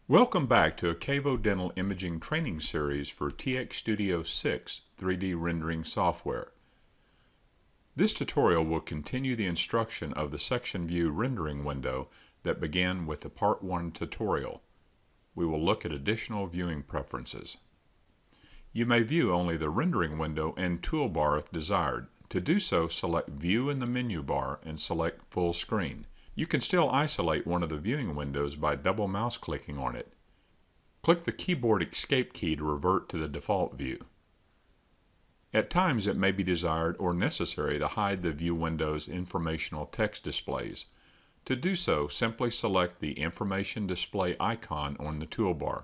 Welcome back to a Cavo Dental Imaging Training Series for TxSTUDIO 6 3D rendering software. This tutorial will continue the instruction of the section view rendering window that began with the Part 1 tutorial. We will look at additional viewing preferences. You may view only the rendering window and toolbar if desired. To do so, select View in the menu bar and select Full Screen. You can still isolate one of the viewing windows by double mouse clicking on it. Click the keyboard Escape key to revert to the default view. At times it may be desired or necessary to hide the view window's informational text displays. To do so, simply select the Information Display icon on the toolbar.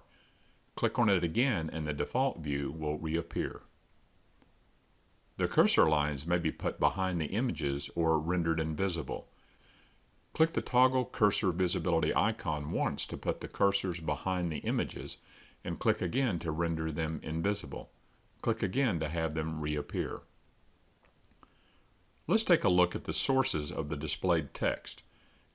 Click on it again and the default view will reappear. The cursor lines may be put behind the images or rendered invisible. Click the Toggle Cursor Visibility icon once to put the cursors behind the images, and click again to render them invisible. Click again to have them reappear. Let's take a look at the sources of the displayed text.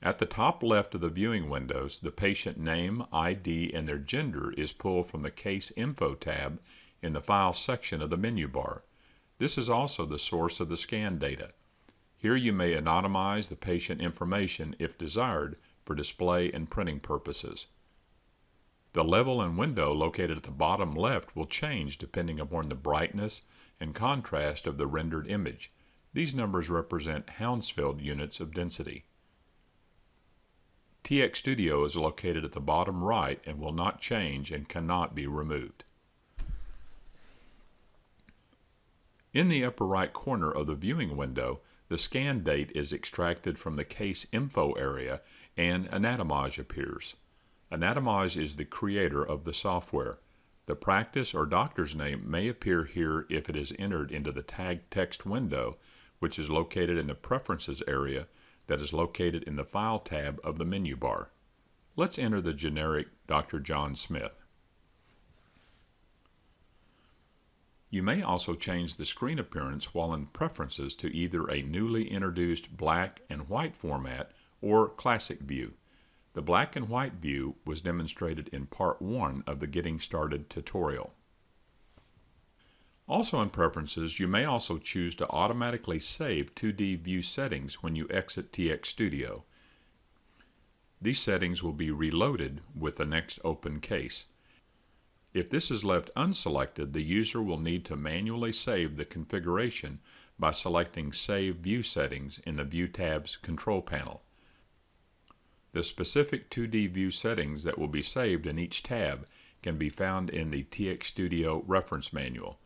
At the top left of the viewing windows, the patient name, ID, and their gender is pulled from the Case Info tab in the File section of the menu bar. This is also the source of the scan data. Here you may anonymize the patient information if desired for display and printing purposes. The level and window located at the bottom left will change depending upon the brightness and contrast of the rendered image. These numbers represent Hounsfield units of density. TxSTUDIO is located at the bottom right and will not change and cannot be removed. In the upper right corner of the viewing window, the scan date is extracted from the Case Info area and Anatomage appears. Anatomage is the creator of the software. The practice or doctor's name may appear here if it is entered into the Tag Text window, which is located in the Preferences area that is located in the File tab of the menu bar. Let's enter the generic Dr. John Smith. You may also change the screen appearance while in Preferences to either a newly introduced black and white format or classic view. The black and white view was demonstrated in Part 1 of the Getting Started tutorial. Also in Preferences, you may also choose to automatically save 2D view settings when you exit TxSTUDIO. These settings will be reloaded with the next open case. If this is left unselected, the user will need to manually save the configuration by selecting Save View Settings in the View tab's control panel. The specific 2D view settings that will be saved in each tab can be found in the TxSTUDIO reference manual.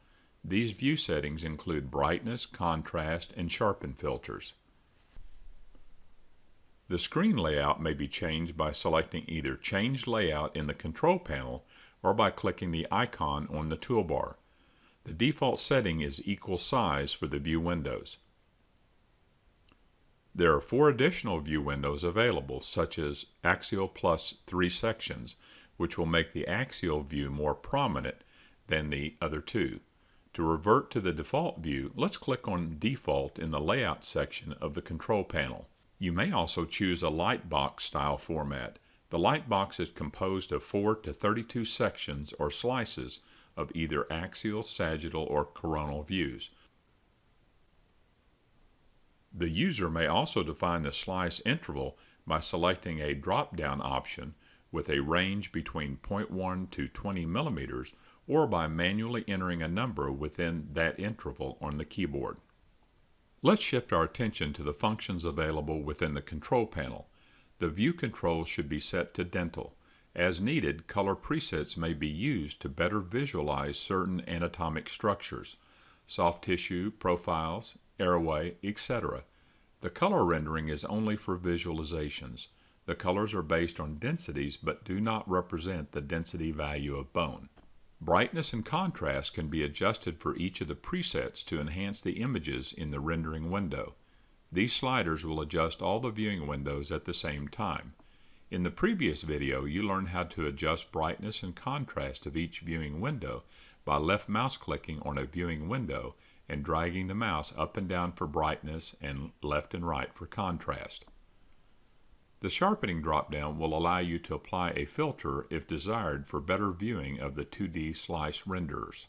These view settings include brightness, contrast, and sharpen filters. The screen layout may be changed by selecting either Change Layout in the control panel or by clicking the icon on the toolbar. The default setting is equal size for the view windows. There are 4 additional view windows available, such as Axial plus 3 sections, which will make the axial view more prominent than the other 2. To revert to the default view, let's click on Default in the Layout section of the control panel. You may also choose a Lightbox style format. The Lightbox is composed of 4 to 32 sections or slices of either axial, sagittal, or coronal views. The user may also define the slice interval by selecting a drop-down option with a range between 0.1 to 20 millimeters or by manually entering a number within that interval on the keyboard. Let's shift our attention to the functions available within the control panel. The view controls should be set to dental. As needed, color presets may be used to better visualize certain anatomic structures, soft tissue, profiles, airway, etc. The color rendering is only for visualizations. The colors are based on densities but do not represent the density value of bone. Brightness and contrast can be adjusted for each of the presets to enhance the images in the rendering window. These sliders will adjust all the viewing windows at the same time. In the previous video, you learned how to adjust brightness and contrast of each viewing window by left mouse clicking on a viewing window and dragging the mouse up and down for brightness and left and right for contrast. The sharpening drop-down will allow you to apply a filter if desired for better viewing of the 2D slice renderers.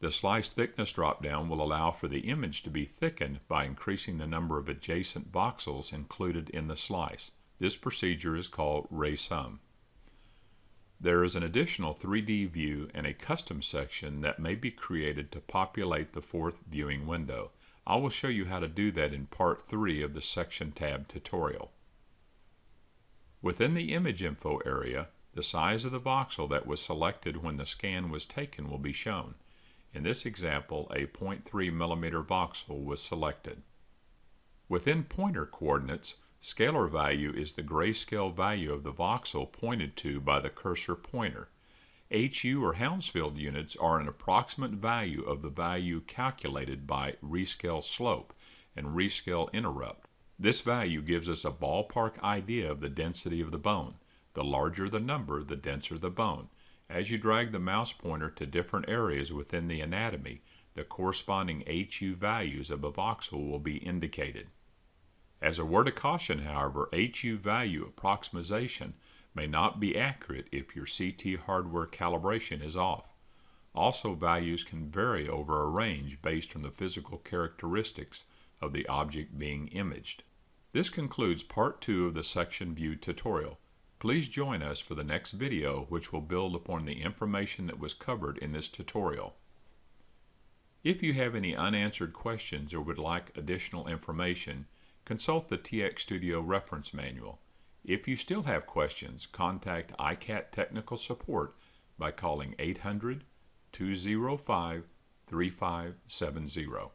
The slice thickness drop-down will allow for the image to be thickened by increasing the number of adjacent voxels included in the slice. This procedure is called ray sum. There is an additional 3D view and a custom section that may be created to populate the fourth viewing window. I will show you how to do that in part 3 of the Section tab tutorial. Within the Image Info area, the size of the voxel that was selected when the scan was taken will be shown. In this example, a 0.3 mm voxel was selected. Within pointer coordinates, scalar value is the grayscale value of the voxel pointed to by the cursor pointer. HU or Hounsfield units are an approximate value of the value calculated by rescale slope and rescale interrupt. This value gives us a ballpark idea of the density of the bone. The larger the number, the denser the bone. As you drag the mouse pointer to different areas within the anatomy, the corresponding HU values of a voxel will be indicated. As a word of caution, however, HU value approximation may not be accurate if your CT hardware calibration is off. Also, values can vary over a range based on the physical characteristics of the object being imaged. This concludes part 2 of the section view tutorial. Please join us for the next video, which will build upon the information that was covered in this tutorial. If you have any unanswered questions or would like additional information, consult the TxSTUDIO reference manual. If you still have questions, contact ICAT Technical Support by calling 800-205-3570.